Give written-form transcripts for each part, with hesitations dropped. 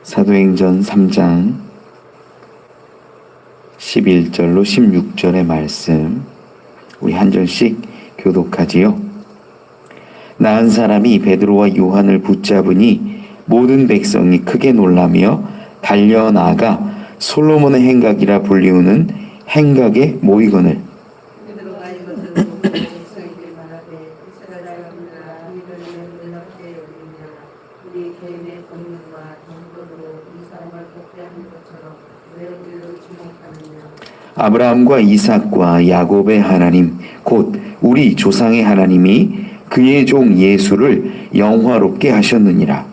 사도행전 3장 11절로 16절의 말씀 우리 한 절씩 교독하지요. 나은 사람이 베드로와 요한을 붙잡으니 모든 백성이 크게 놀라며 달려나가 솔로몬의 행각이라 불리우는 행각의 모이건을 아브라함과 이삭과 야곱의 하나님 곧 우리 조상의 하나님이 그의 종 예수를 영화롭게 하셨느니라.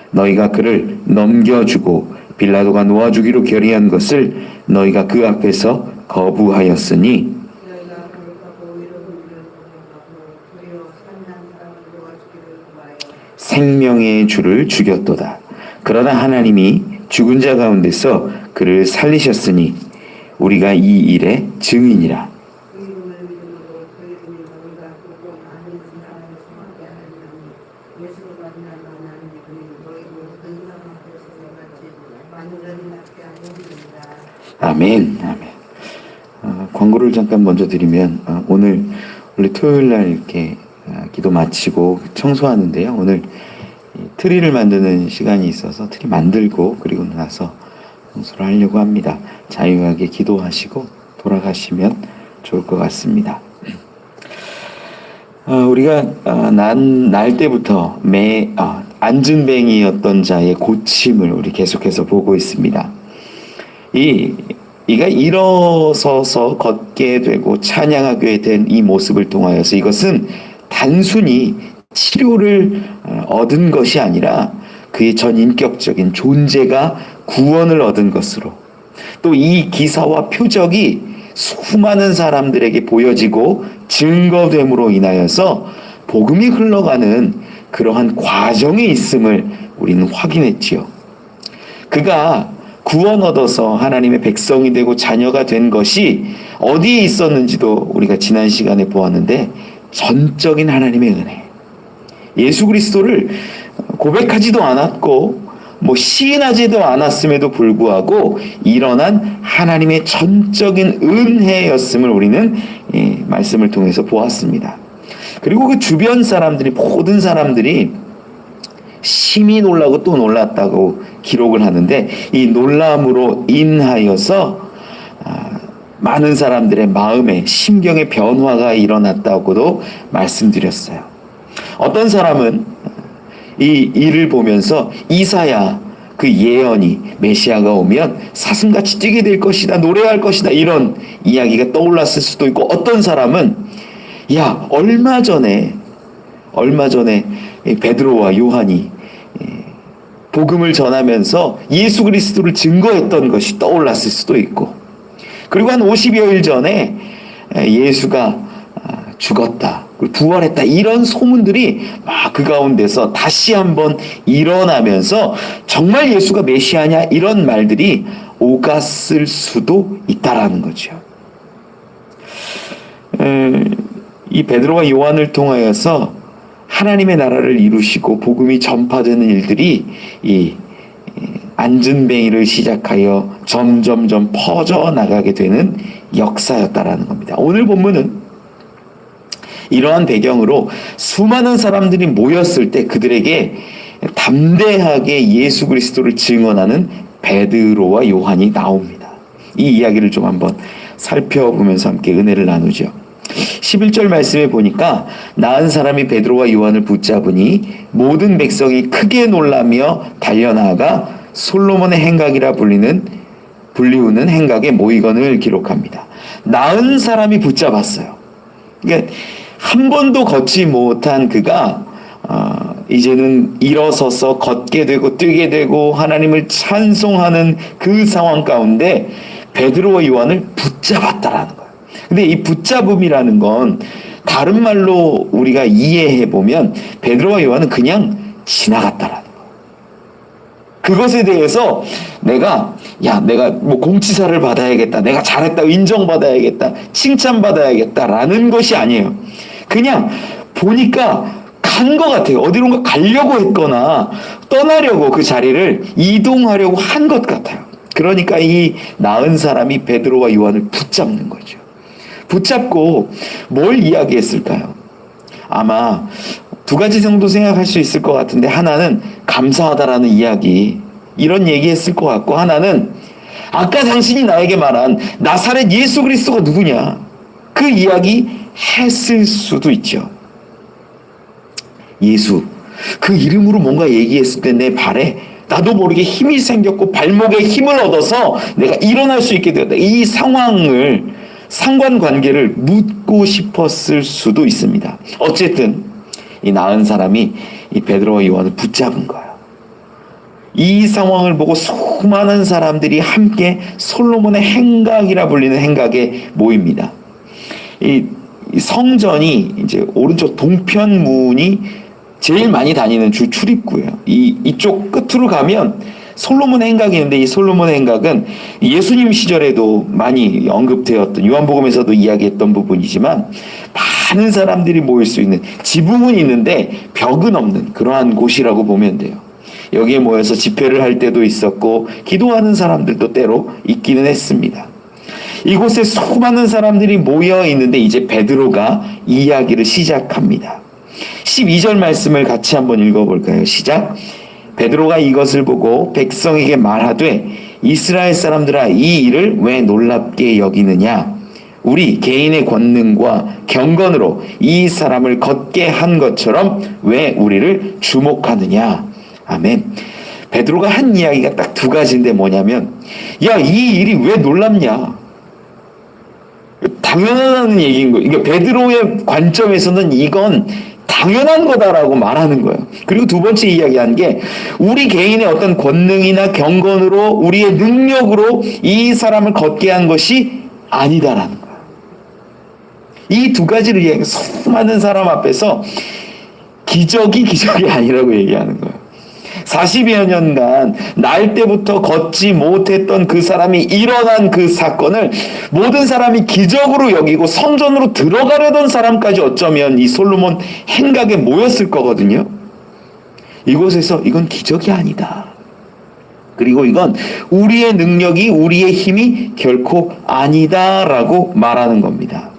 너희가 그를 넘겨주고 빌라도가 놓아주기로 결의한 것을 너희가 그 앞에서 거부하였으니 생명의 주를 죽였도다. 그러나 하나님이 죽은 자 가운데서 그를 살리셨으니 우리가 이 일의 증인이라. 아멘. 아멘. 광고를 잠깐 먼저 드리면 오늘 원래 토요일 날 이렇게 기도 마치고 청소하는데요. 오늘 트리를 만드는 시간이 있어서 트리 만들고 그리고 나서 청소를 하려고 합니다. 자유하게 기도하시고 돌아가시면 좋을 것 같습니다. 우리가 날 때부터 안진뱅이였던 자의 고침을 우리 계속해서 보고 있습니다. 이가 일어서서 걷게 되고 찬양하게 된 이 모습을 통하여서 이것은 단순히 치료를 얻은 것이 아니라 그의 전인격적인 존재가 구원을 얻은 것으로 또 이 기사와 표적이 수많은 사람들에게 보여지고 증거됨으로 인하여서 복음이 흘러가는 그러한 과정에 있음을 우리는 확인했지요. 그가 구원 얻어서 하나님의 백성이 되고 자녀가 된 것이 어디에 있었는지도 우리가 지난 시간에 보았는데 전적인 하나님의 은혜. 예수 그리스도를 고백하지도 않았고 시인하지도 않았음에도 불구하고 일어난 하나님의 전적인 은혜였음을 우리는 말씀을 통해서 보았습니다. 그리고 그 주변 사람들이 모든 사람들이 심히 놀라고 또 놀랐다고 기록을 하는데 이 놀람으로 인하여서 많은 사람들의 마음에 심경의 변화가 일어났다고도 말씀드렸어요. 어떤 사람은 이 일을 보면서 이사야 그 예언이 메시아가 오면 사슴같이 뛰게 될 것이다, 노래할 것이다 이런 이야기가 떠올랐을 수도 있고 어떤 사람은 얼마 전에 베드로와 요한이 복음을 전하면서 예수 그리스도를 증거했던 것이 떠올랐을 수도 있고 그리고 한 50여일 전에 예수가 죽었다, 부활했다 이런 소문들이 막 그 가운데서 다시 한번 일어나면서 정말 예수가 메시아냐 이런 말들이 오갔을 수도 있다라는 거죠. 이 베드로와 요한을 통하여서 하나님의 나라를 이루시고 복음이 전파되는 일들이 이 안진뱅이를 시작하여 점점점 퍼져나가게 되는 역사였다라는 겁니다. 오늘 본문은 이러한 배경으로 수많은 사람들이 모였을 때 그들에게 담대하게 예수 그리스도를 증언하는 베드로와 요한이 나옵니다. 이 이야기를 좀 한번 살펴보면서 함께 은혜를 나누죠. 11절 말씀에 보니까 나은 사람이 베드로와 요한을 붙잡으니 모든 백성이 크게 놀라며 달려나가 솔로몬의 행각이라 불리우는 행각의 모이건을 기록합니다. 나은 사람이 붙잡았어요. 그러니까 한 번도 걷지 못한 그가 이제는 일어서서 걷게 되고 뛰게 되고 하나님을 찬송하는 그 상황 가운데 베드로와 요한을 붙잡았다라는 거예요. 근데 이 붙잡음이라는 건 다른 말로 우리가 이해해 보면 베드로와 요한은 그냥 지나갔다라는 거예요. 그것에 대해서 내가 공치사를 받아야겠다, 내가 잘했다, 인정받아야겠다, 칭찬받아야겠다라는 것이 아니에요. 그냥 보니까 간 것 같아요. 어디론가 가려고 했거나 떠나려고 그 자리를 이동하려고 한 것 같아요. 그러니까 이 나은 사람이 베드로와 요한을 붙잡는 거죠. 붙잡고 뭘 이야기했을까요? 아마 두 가지 정도 생각할 수 있을 것 같은데, 하나는 감사하다라는 이야기, 이런 얘기했을 것 같고, 하나는 아까 당신이 나에게 말한 나사렛 예수 그리스도가 누구냐, 그 이야기 했을 수도 있죠. 예수, 그 이름으로 뭔가 얘기했을 때 내 발에 나도 모르게 힘이 생겼고 발목에 힘을 얻어서 내가 일어날 수 있게 되었다. 이 상관관계를 묻고 싶었을 수도 있습니다. 어쨌든 이 나은 사람이 이 베드로와 요한을 붙잡은 거예요. 이 상황을 보고 수많은 사람들이 함께 솔로몬의 행각이라 불리는 행각에 모입니다. 이 성전이 이제 오른쪽 동편 문이 제일 많이 다니는 주 출입구예요. 이쪽 끝으로 가면 솔로몬의 행각이 있는데, 이 솔로몬의 행각은 예수님 시절에도 많이 언급되었던, 요한복음에서도 이야기했던 부분이지만, 많은 사람들이 모일 수 있는 지붕은 있는데 벽은 없는 그러한 곳이라고 보면 돼요. 여기에 모여서 집회를 할 때도 있었고 기도하는 사람들도 때로 있기는 했습니다. 이곳에 수많은 사람들이 모여 있는데 이제 베드로가 이야기를 시작합니다. 12절 말씀을 같이 한번 읽어볼까요? 시작. 베드로가 이것을 보고 백성에게 말하되 이스라엘 사람들아, 이 일을 왜 놀랍게 여기느냐? 우리 개인의 권능과 경건으로 이 사람을 걷게 한 것처럼 왜 우리를 주목하느냐? 아멘. 베드로가 한 이야기가 딱 두 가지인데 뭐냐면, 야, 이 일이 왜 놀랍냐? 당연하다는 얘기인 거예요. 그러니까 베드로의 관점에서는 이건 당연한 거다라고 말하는 거예요. 그리고 두 번째 이야기한 게, 우리 개인의 어떤 권능이나 경건으로 우리의 능력으로 이 사람을 걷게 한 것이 아니다라는 거예요. 이 두 가지를 이야기해 수많은 사람 앞에서 기적이 아니라고 얘기하는 거예요. 40여 년간 날 때부터 걷지 못했던 그 사람이 일어난 그 사건을 모든 사람이 기적으로 여기고 성전으로 들어가려던 사람까지 어쩌면 이 솔로몬 행각에 모였을 거거든요. 이곳에서 이건 기적이 아니다. 그리고 이건 우리의 능력이, 우리의 힘이 결코 아니다라고 말하는 겁니다.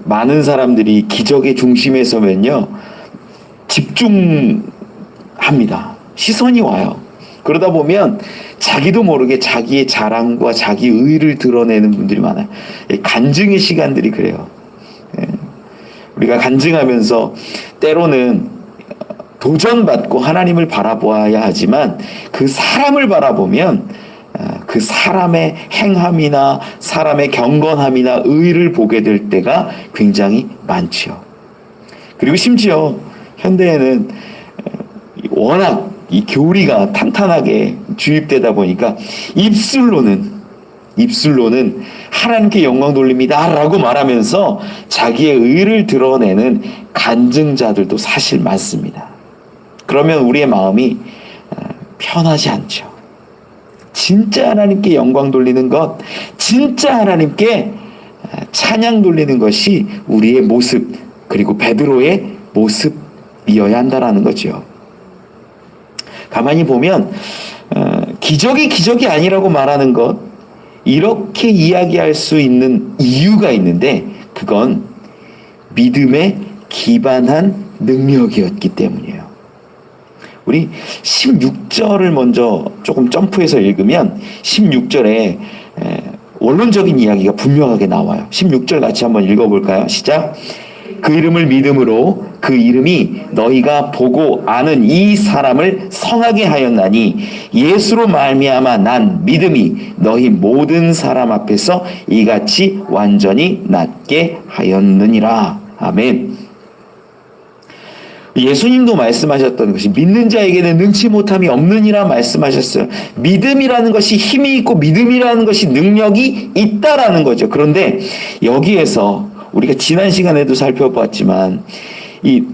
많은 사람들이 기적의 중심에 서면요, 집중합니다. 시선이 와요. 그러다 보면 자기도 모르게 자기의 자랑과 자기 의를 드러내는 분들이 많아요. 간증의 시간들이 그래요. 우리가 간증하면서 때로는 도전받고 하나님을 바라보아야 하지만, 그 사람을 바라보면 그 사람의 행함이나 사람의 경건함이나 의를 보게 될 때가 굉장히 많죠. 그리고 심지어 현대에는 워낙 이 교리가 탄탄하게 주입되다 보니까 입술로는 하나님께 영광 돌립니다 라고 말하면서 자기의 의를 드러내는 간증자들도 사실 많습니다. 그러면 우리의 마음이 편하지 않죠. 진짜 하나님께 영광 돌리는 것, 진짜 하나님께 찬양 돌리는 것이 우리의 모습, 그리고 베드로의 모습이어야 한다라는 거죠. 가만히 보면 기적이 아니라고 말하는 것, 이렇게 이야기할 수 있는 이유가 있는데, 그건 믿음에 기반한 능력이었기 때문이에요. 우리 16절을 먼저 조금 점프해서 읽으면 16절에 원론적인 이야기가 분명하게 나와요. 16절 같이 한번 읽어볼까요? 시작. 그 이름을 믿음으로 그 이름이 너희가 보고 아는 이 사람을 성하게 하였나니 예수로 말미암아 난 믿음이 너희 모든 사람 앞에서 이같이 완전히 낫게 하였느니라. 아멘. 예수님도 말씀하셨던 것이 믿는 자에게는 능치 못함이 없느니라 말씀하셨어요. 믿음이라는 것이 힘이 있고 믿음이라는 것이 능력이 있다라는 거죠. 그런데 여기에서 우리가 지난 시간에도 살펴봤지만, 이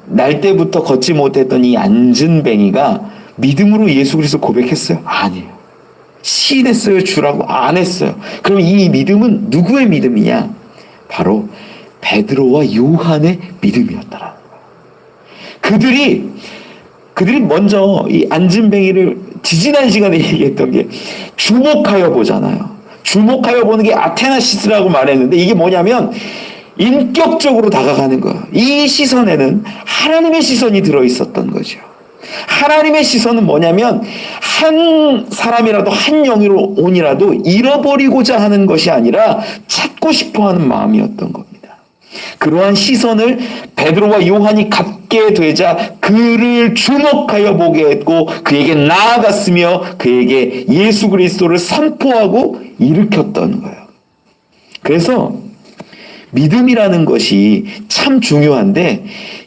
날 때부터 걷지 못했던 이 안진뱅이가 믿음으로 예수 그리스도 고백했어요? 아니에요. 시인했어요? 주라고? 안 했어요. 그럼 이 믿음은 누구의 믿음이냐? 바로 베드로와 요한의 믿음이었다라는 거예요. 그들이 먼저 이 안진뱅이를 지지난 시간에 얘기했던 게 주목하여 보잖아요. 주목하여 보는 게 아테나시스라고 말했는데 이게 뭐냐면 인격적으로 다가가는 거예요. 이 시선에는 하나님의 시선이 들어있었던 거죠. 하나님의 시선은 뭐냐면 한 사람이라도 한 영혼이라도 잃어버리고자 하는 것이 아니라 찾고 싶어하는 마음이었던 겁니다. 그러한 시선을 베드로와 요한이 갖게 되자 그를 주목하여 보게 했고 그에게 나아갔으며 그에게 예수 그리스도를 선포하고 일으켰던 거예요. 그래서 믿음이라는 것이 참 중요한데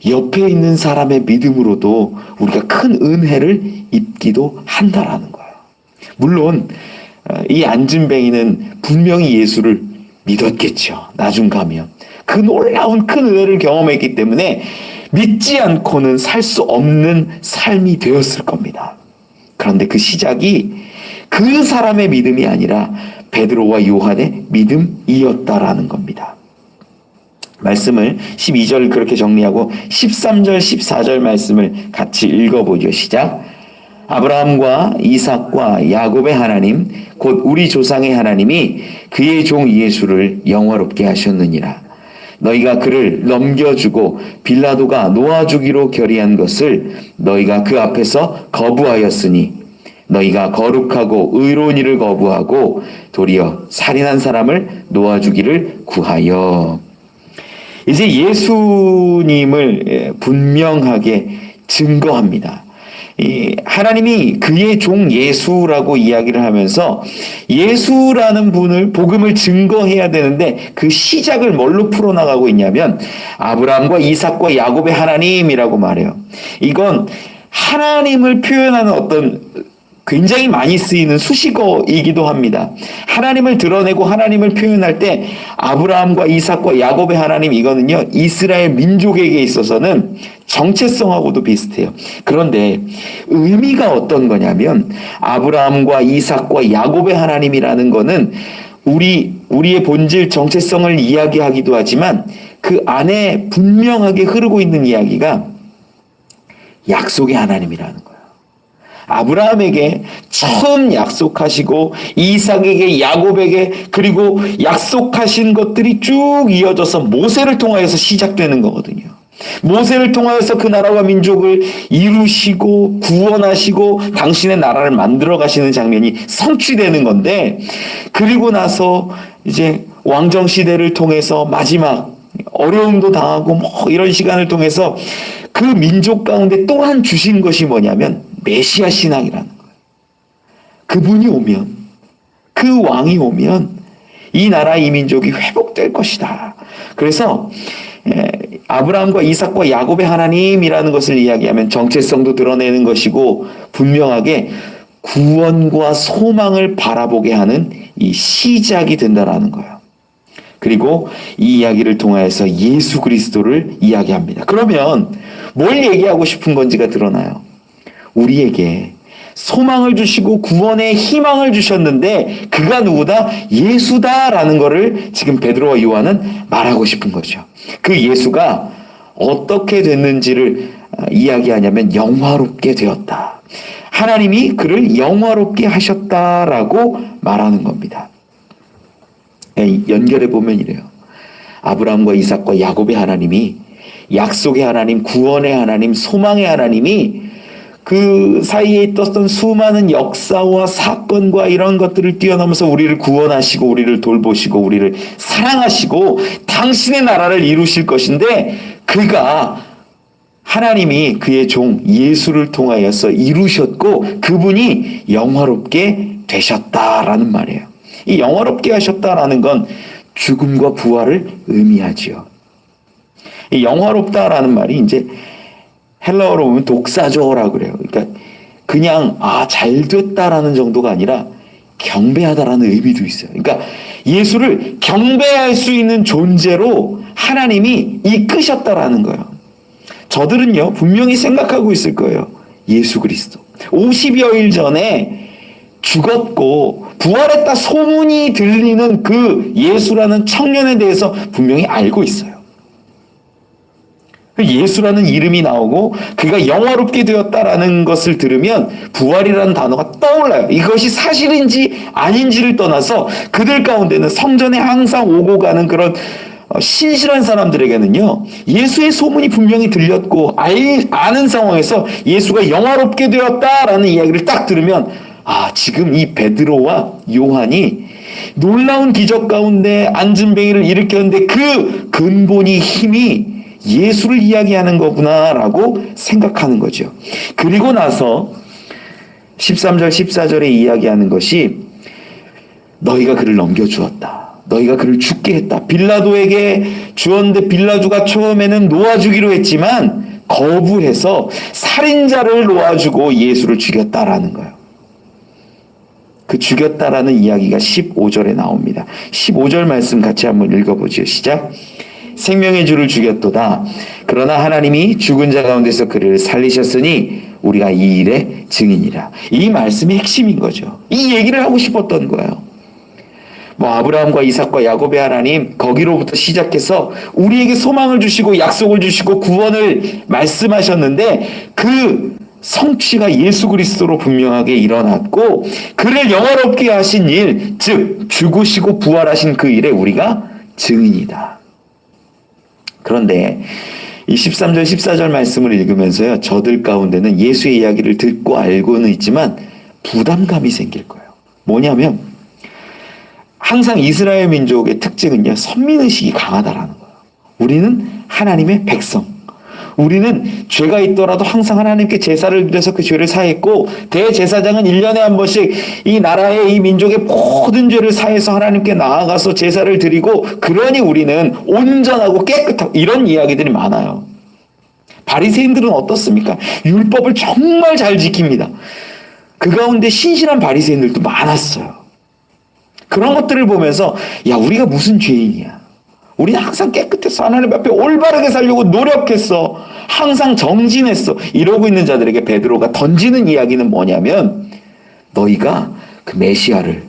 옆에 있는 사람의 믿음으로도 우리가 큰 은혜를 입기도 한다라는 거예요. 물론 이 안진뱅이는 분명히 예수를 믿었겠죠. 나중 가면. 그 놀라운 큰 은혜를 경험했기 때문에 믿지 않고는 살 수 없는 삶이 되었을 겁니다. 그런데 그 시작이 그 사람의 믿음이 아니라 베드로와 요한의 믿음이었다라는 겁니다. 말씀을 12절 그렇게 정리하고 13절 14절 말씀을 같이 읽어보죠. 시작. 아브라함과 이삭과 야곱의 하나님 곧 우리 조상의 하나님이 그의 종 예수를 영화롭게 하셨느니라. 너희가 그를 넘겨주고 빌라도가 놓아주기로 결의한 것을 너희가 그 앞에서 거부하였으니 너희가 거룩하고 의로운 일을 거부하고 도리어 살인한 사람을 놓아주기를 구하여. 이제 예수님을 분명하게 증거합니다. 하나님이 그의 종 예수라고 이야기를 하면서 예수라는 분을 복음을 증거해야 되는데 그 시작을 뭘로 풀어나가고 있냐면 아브라함과 이삭과 야곱의 하나님이라고 말해요. 이건 하나님을 표현하는 어떤 굉장히 많이 쓰이는 수식어이기도 합니다. 하나님을 드러내고 하나님을 표현할 때 아브라함과 이삭과 야곱의 하나님 이거는요 이스라엘 민족에게 있어서는 정체성하고도 비슷해요. 그런데 의미가 어떤 거냐면 아브라함과 이삭과 야곱의 하나님이라는 거는 우리의 본질 정체성을 이야기하기도 하지만 그 안에 분명하게 흐르고 있는 이야기가 약속의 하나님이라는 거예요. 아브라함에게 처음 약속하시고 이삭에게 야곱에게 그리고 약속하신 것들이 쭉 이어져서 모세를 통하여서 시작되는 거거든요. 모세를 통하여서 그 나라와 민족을 이루시고 구원하시고 당신의 나라를 만들어 가시는 장면이 성취되는 건데 그리고 나서 이제 왕정시대를 통해서 마지막 어려움도 당하고 뭐 이런 시간을 통해서 그 민족 가운데 또한 주신 것이 뭐냐면 메시아 신앙이라는 거예요. 그분이 오면 그 왕이 오면 이 나라 이 민족이 회복될 것이다. 그래서 아브라함과 이삭과 야곱의 하나님이라는 것을 이야기하면 정체성도 드러내는 것이고 분명하게 구원과 소망을 바라보게 하는 이 시작이 된다라는 거예요. 그리고 이 이야기를 통하여서 예수 그리스도를 이야기합니다. 그러면 뭘 얘기하고 싶은 건지가 드러나요. 우리에게 소망을 주시고 구원의 희망을 주셨는데 그가 누구다? 예수다라는 것을 지금 베드로와 요한은 말하고 싶은 거죠. 그 예수가 어떻게 됐는지를 이야기하냐면 영화롭게 되었다. 하나님이 그를 영화롭게 하셨다라고 말하는 겁니다. 연결해 보면 이래요. 아브라함과 이삭과 야곱의 하나님이 약속의 하나님, 구원의 하나님, 소망의 하나님이 그 사이에 있었던 수많은 역사와 사건과 이런 것들을 뛰어넘어서 우리를 구원하시고 우리를 돌보시고 우리를 사랑하시고 당신의 나라를 이루실 것인데 그가 하나님이 그의 종 예수를 통하여서 이루셨고 그분이 영화롭게 되셨다라는 말이에요. 이 영화롭게 하셨다라는 건 죽음과 부활을 의미하지요. 이 영화롭다라는 말이 이제 헬라어로 보면 독사조라고 그래요. 그러니까 그냥 잘 됐다라는 정도가 아니라 경배하다라는 의미도 있어요. 그러니까 예수를 경배할 수 있는 존재로 하나님이 이끄셨다라는 거예요. 저들은요 분명히 생각하고 있을 거예요. 예수 그리스도 50여일 전에 죽었고 부활했다 소문이 들리는 그 예수라는 청년에 대해서 분명히 알고 있어요. 예수라는 이름이 나오고 그가 영화롭게 되었다라는 것을 들으면 부활이라는 단어가 떠올라요. 이것이 사실인지 아닌지를 떠나서 그들 가운데는 성전에 항상 오고 가는 그런 신실한 사람들에게는요, 예수의 소문이 분명히 들렸고 아는 상황에서 예수가 영화롭게 되었다라는 이야기를 딱 들으면, 아, 지금 이 베드로와 요한이 놀라운 기적 가운데 안진뱅이를 일으켰는데 그 근본이 힘이 예수를 이야기하는 거구나라고 생각하는 거죠. 그리고 나서 13절 14절에 이야기하는 것이 너희가 그를 넘겨주었다. 너희가 그를 죽게 했다. 빌라도에게 주었는데 빌라도가 처음에는 놓아주기로 했지만 거부해서 살인자를 놓아주고 예수를 죽였다라는 거예요. 그 죽였다라는 이야기가 15절에 나옵니다. 15절 말씀 같이 한번 읽어보죠. 시작. 생명의 주를 죽였도다. 그러나 하나님이 죽은 자 가운데서 그를 살리셨으니 우리가 이 일의 증인이라. 이 말씀의 핵심인 거죠. 이 얘기를 하고 싶었던 거예요. 아브라함과 이삭과 야곱의 하나님, 거기로부터 시작해서 우리에게 소망을 주시고 약속을 주시고 구원을 말씀하셨는데 그 성취가 예수 그리스도로 분명하게 일어났고 그를 영화롭게 하신 일, 즉 죽으시고 부활하신 그 일에 우리가 증인이다. 그런데 이 13절 14절 말씀을 읽으면서요, 저들 가운데는 예수의 이야기를 듣고 알고는 있지만 부담감이 생길 거예요. 뭐냐면 항상 이스라엘 민족의 특징은요, 선민의식이 강하다라는 거예요. 우리는 하나님의 백성, 우리는 죄가 있더라도 항상 하나님께 제사를 드려서 그 죄를 사했고 대제사장은 1년에 한 번씩 이 나라의 이 민족의 모든 죄를 사해서 하나님께 나아가서 제사를 드리고 그러니 우리는 온전하고 깨끗하고 이런 이야기들이 많아요. 바리새인들은 어떻습니까? 율법을 정말 잘 지킵니다. 그 가운데 신실한 바리새인들도 많았어요. 그런 것들을 보면서 야, 우리가 무슨 죄인이야. 우리는 항상 깨끗했어. 하나님 앞에 올바르게 살려고 노력했어. 항상 정진했어. 이러고 있는 자들에게 베드로가 던지는 이야기는 뭐냐면 너희가 그 메시아를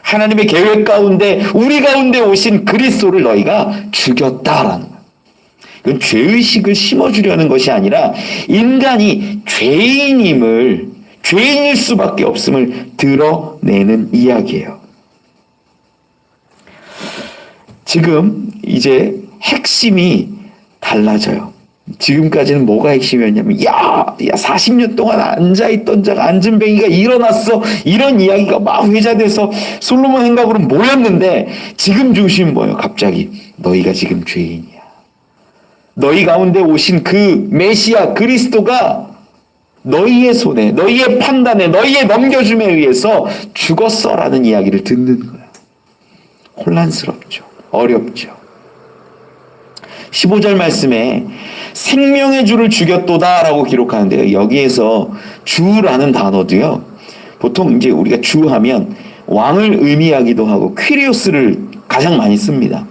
하나님의 계획 가운데 우리 가운데 오신 그리스도를 너희가 죽였다라는 거예요. 이건 죄의식을 심어주려는 것이 아니라 인간이 죄인임을 죄인일 수밖에 없음을 드러내는 이야기예요. 지금 이제 핵심이 달라져요. 지금까지는 뭐가 핵심이었냐면 40년 동안 앉아있던 자가 앉은뱅이가 일어났어. 이런 이야기가 막 회자돼서 솔로몬 행각으로 모였는데 지금 중심은 뭐예요? 갑자기 너희가 지금 죄인이야. 너희 가운데 오신 그 메시아 그리스도가 너희의 손에, 너희의 판단에, 너희의 넘겨줌에 의해서 죽었어라는 이야기를 듣는 거예요. 혼란스럽죠. 어렵죠. 15절 말씀에 생명의 주를 죽였도다 라고 기록하는데요. 여기에서 주라는 단어도요, 보통 이제 우리가 주 하면 왕을 의미하기도 하고 퀴리오스를 가장 많이 씁니다.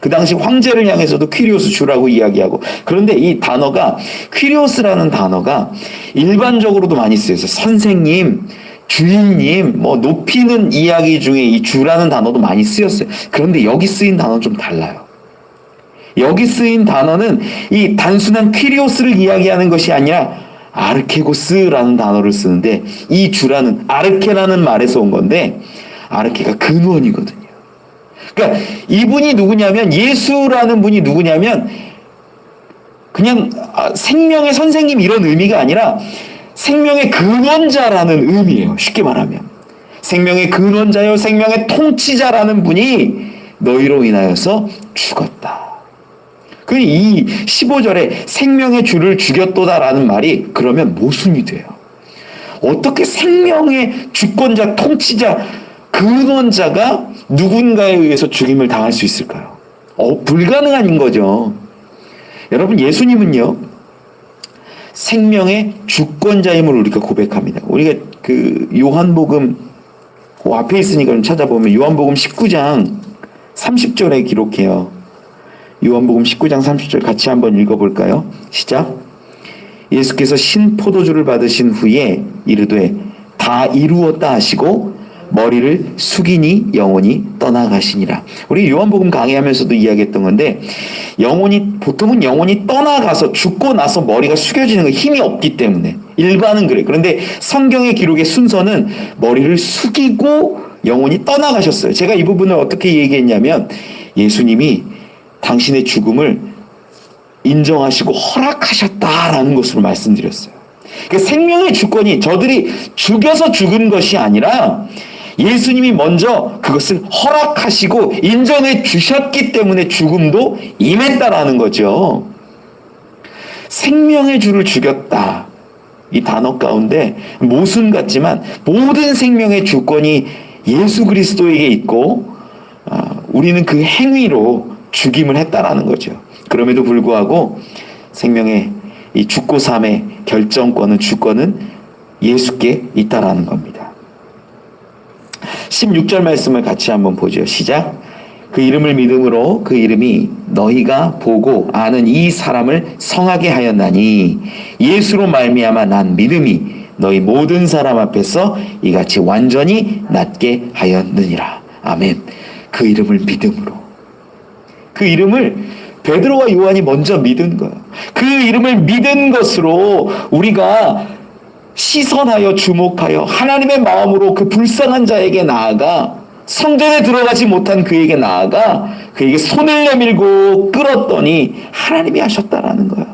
그 당시 황제를 향해서도 퀴리오스 주라고 이야기하고, 그런데 이 단어가 퀴리오스라는 단어가 일반적으로도 많이 쓰여서 선생님, 주인님, 높이는 이야기 중에 이 주라는 단어도 많이 쓰였어요. 그런데 여기 쓰인 단어는 좀 달라요. 여기 쓰인 단어는 이 단순한 퀴리오스를 이야기하는 것이 아니라 아르케고스라는 단어를 쓰는데 이 주라는 아르케라는 말에서 온 건데 아르케가 근원이거든요. 그러니까 이분이 누구냐면 예수라는 분이 누구냐면 그냥 생명의 선생님 이런 의미가 아니라 생명의 근원자라는 의미예요. 쉽게 말하면 생명의 근원자요 생명의 통치자라는 분이 너희로 인하여서 죽었다. 이 15절에 생명의 주를 죽였도다라는 말이 그러면 모순이 돼요. 어떻게 생명의 주권자, 통치자, 근원자가 누군가에 의해서 죽임을 당할 수 있을까요? 불가능한 거죠. 여러분, 예수님은요 생명의 주권자임을 우리가 고백합니다. 우리가 그 요한복음 앞에 있으니까 좀 찾아보면 요한복음 19장 30절에 기록해요. 요한복음 19장 30절 같이 한번 읽어볼까요? 시작. 예수께서 신포도주를 받으신 후에 이르되 다 이루었다 하시고 머리를 숙이니 영혼이 떠나가시니라. 우리 요한복음 강의하면서도 이야기했던 건데, 보통은 영혼이 떠나가서 죽고 나서 머리가 숙여지는 거 힘이 없기 때문에 일반은 그래요. 그런데 성경의 기록의 순서는 머리를 숙이고 영혼이 떠나가셨어요. 제가 이 부분을 어떻게 얘기했냐면, 예수님이 당신의 죽음을 인정하시고 허락하셨다라는 것으로 말씀드렸어요. 그 생명의 주권이 저들이 죽여서 죽은 것이 아니라 예수님이 먼저 그것을 허락하시고 인정해 주셨기 때문에 죽음도 임했다라는 거죠. 생명의 주를 죽였다. 이 단어 가운데 모순 같지만 모든 생명의 주권이 예수 그리스도에게 있고, 우리는 그 행위로 죽임을 했다라는 거죠. 그럼에도 불구하고 생명의 이 죽고 삶의 결정권은, 주권은 예수께 있다라는 겁니다. 16절 말씀을 같이 한번 보죠. 시작. 그 이름을 믿음으로 그 이름이 너희가 보고 아는 이 사람을 성하게 하였나니 예수로 말미암아 난 믿음이 너희 모든 사람 앞에서 이같이 완전히 낫게 하였느니라. 아멘. 그 이름을 믿음으로. 그 이름을 베드로와 요한이 먼저 믿은 거예요. 그 이름을 믿은 것으로 우리가 시선하여 주목하여 하나님의 마음으로 그 불쌍한 자에게 나아가, 성전에 들어가지 못한 그에게 나아가 그에게 손을 내밀고 끌었더니 하나님이 하셨다라는 거예요.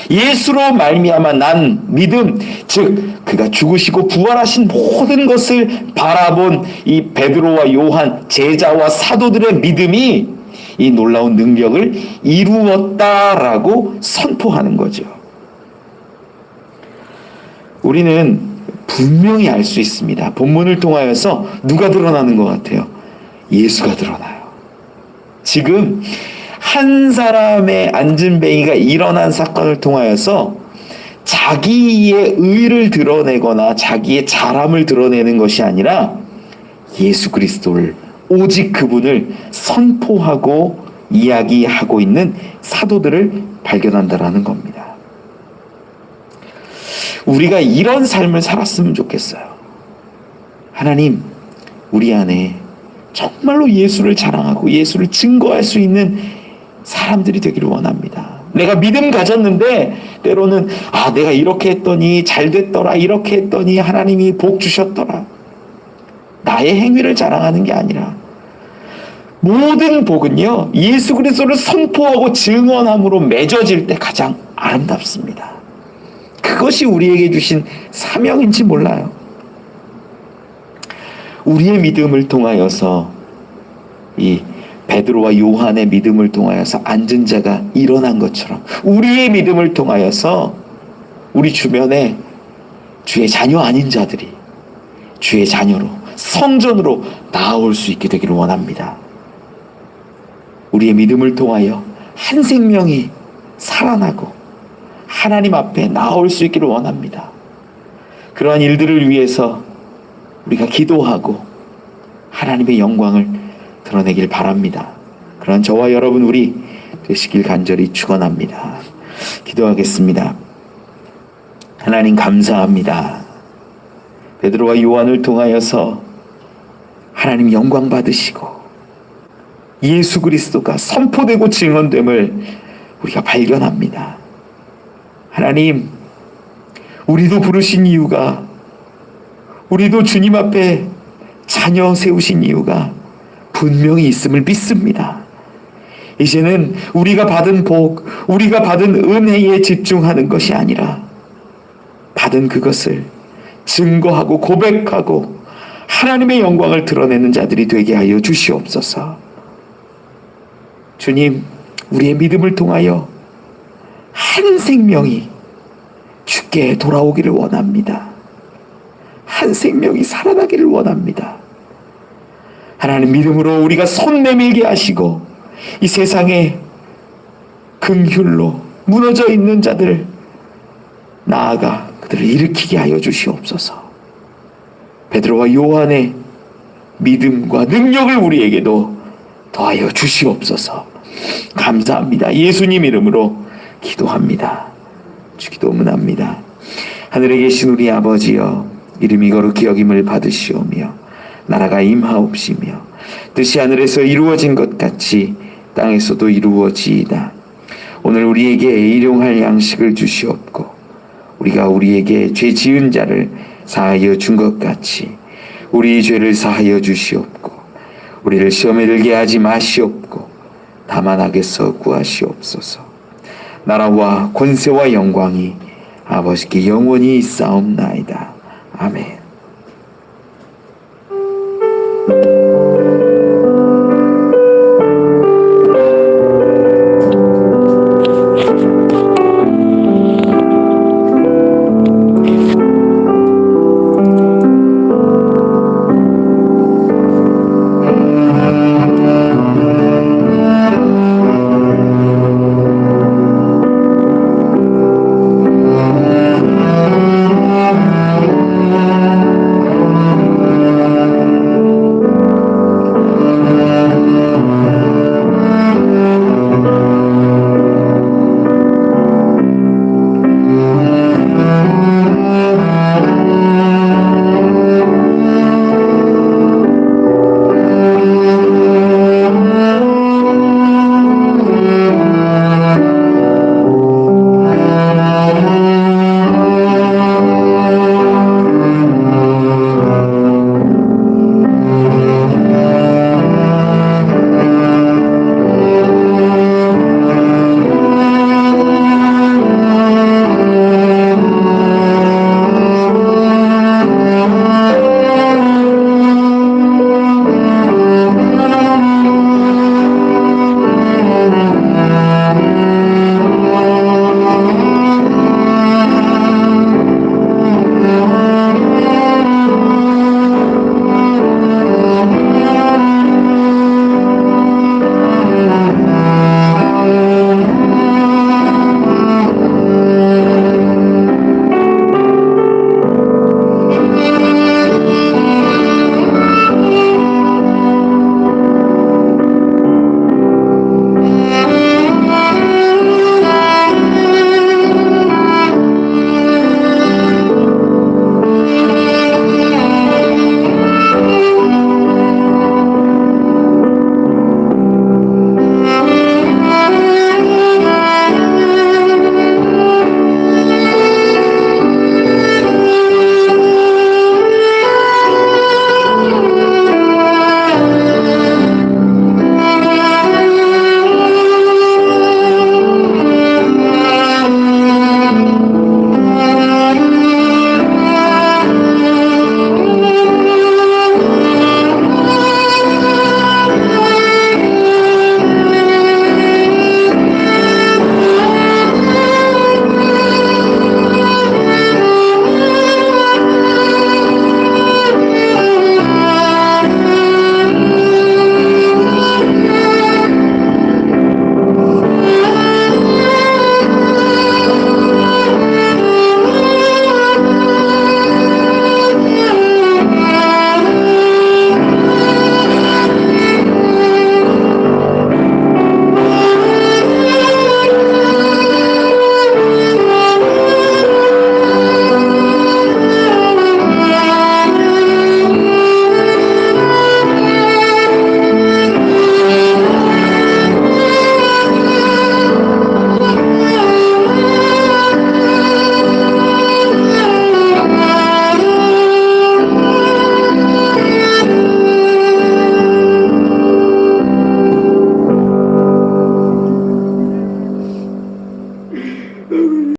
예수로 말미암아 난 믿음, 즉 그가 죽으시고 부활하신 모든 것을 바라본 이 베드로와 요한, 제자와 사도들의 믿음이 이 놀라운 능력을 이루었다라고 선포하는 거죠. 우리는 분명히 알 수 있습니다. 본문을 통하여서 누가 드러나는 것 같아요? 예수가 드러나요. 지금 한 사람의 안진뱅이가 일어난 사건을 통하여서 자기의 의를 드러내거나 자기의 잘함을 드러내는 것이 아니라 예수 그리스도를, 오직 그분을 선포하고 이야기하고 있는 사도들을 발견한다라는 겁니다. 우리가 이런 삶을 살았으면 좋겠어요. 하나님, 우리 안에 정말로 예수를 자랑하고 예수를 증거할 수 있는 사람들이 되기를 원합니다. 내가 믿음 가졌는데 때로는 내가 이렇게 했더니 잘 됐더라, 이렇게 했더니 하나님이 복 주셨더라. 나의 행위를 자랑하는 게 아니라 모든 복은요, 예수 그리스도를 선포하고 증언함으로 맺어질 때 가장 아름답습니다. 그것이 우리에게 주신 사명인지 몰라요. 우리의 믿음을 통하여서, 이 베드로와 요한의 믿음을 통하여서 앉은 자가 일어난 것처럼 우리의 믿음을 통하여서 우리 주변에 주의 자녀 아닌 자들이 주의 자녀로, 성전으로 나아올 수 있게 되기를 원합니다. 우리의 믿음을 통하여 한 생명이 살아나고 하나님 앞에 나올 수 있기를 원합니다. 그러한 일들을 위해서 우리가 기도하고 하나님의 영광을 드러내길 바랍니다. 그러한 저와 여러분 우리 되시길 간절히 축원합니다. 기도하겠습니다. 하나님 감사합니다. 베드로와 요한을 통하여서 하나님 영광 받으시고 예수 그리스도가 선포되고 증언됨을 우리가 발견합니다. 하나님, 우리도 부르신 이유가, 우리도 주님 앞에 자녀 세우신 이유가 분명히 있음을 믿습니다. 이제는 우리가 받은 복, 우리가 받은 은혜에 집중하는 것이 아니라 받은 그것을 증거하고 고백하고 하나님의 영광을 드러내는 자들이 되게 하여 주시옵소서. 주님, 우리의 믿음을 통하여 한 생명이 주께 돌아오기를 원합니다. 한 생명이 살아나기를 원합니다. 하나님, 믿음으로 우리가 손 내밀게 하시고 이 세상에 긍휼로 무너져 있는 자들 나아가 그들을 일으키게 하여 주시옵소서. 베드로와 요한의 믿음과 능력을 우리에게도 더하여 주시옵소서. 감사합니다. 예수님 이름으로 기도합니다. 주기도 문합니다. 하늘에 계신 우리 아버지여, 이름이 거룩히 여김을 받으시오며 나라가 임하옵시며 뜻이 하늘에서 이루어진 것 같이 땅에서도 이루어지이다. 오늘 우리에게 일용할 양식을 주시옵고 우리가 우리에게 죄 지은 자를 사하여 준 것 같이 우리 죄를 사하여 주시옵고 우리를 시험에 들게 하지 마시옵고 다만 악에서 구하시옵소서. 나라와 권세와 영광이 아버지께 영원히 있사옵나이다. 아멘.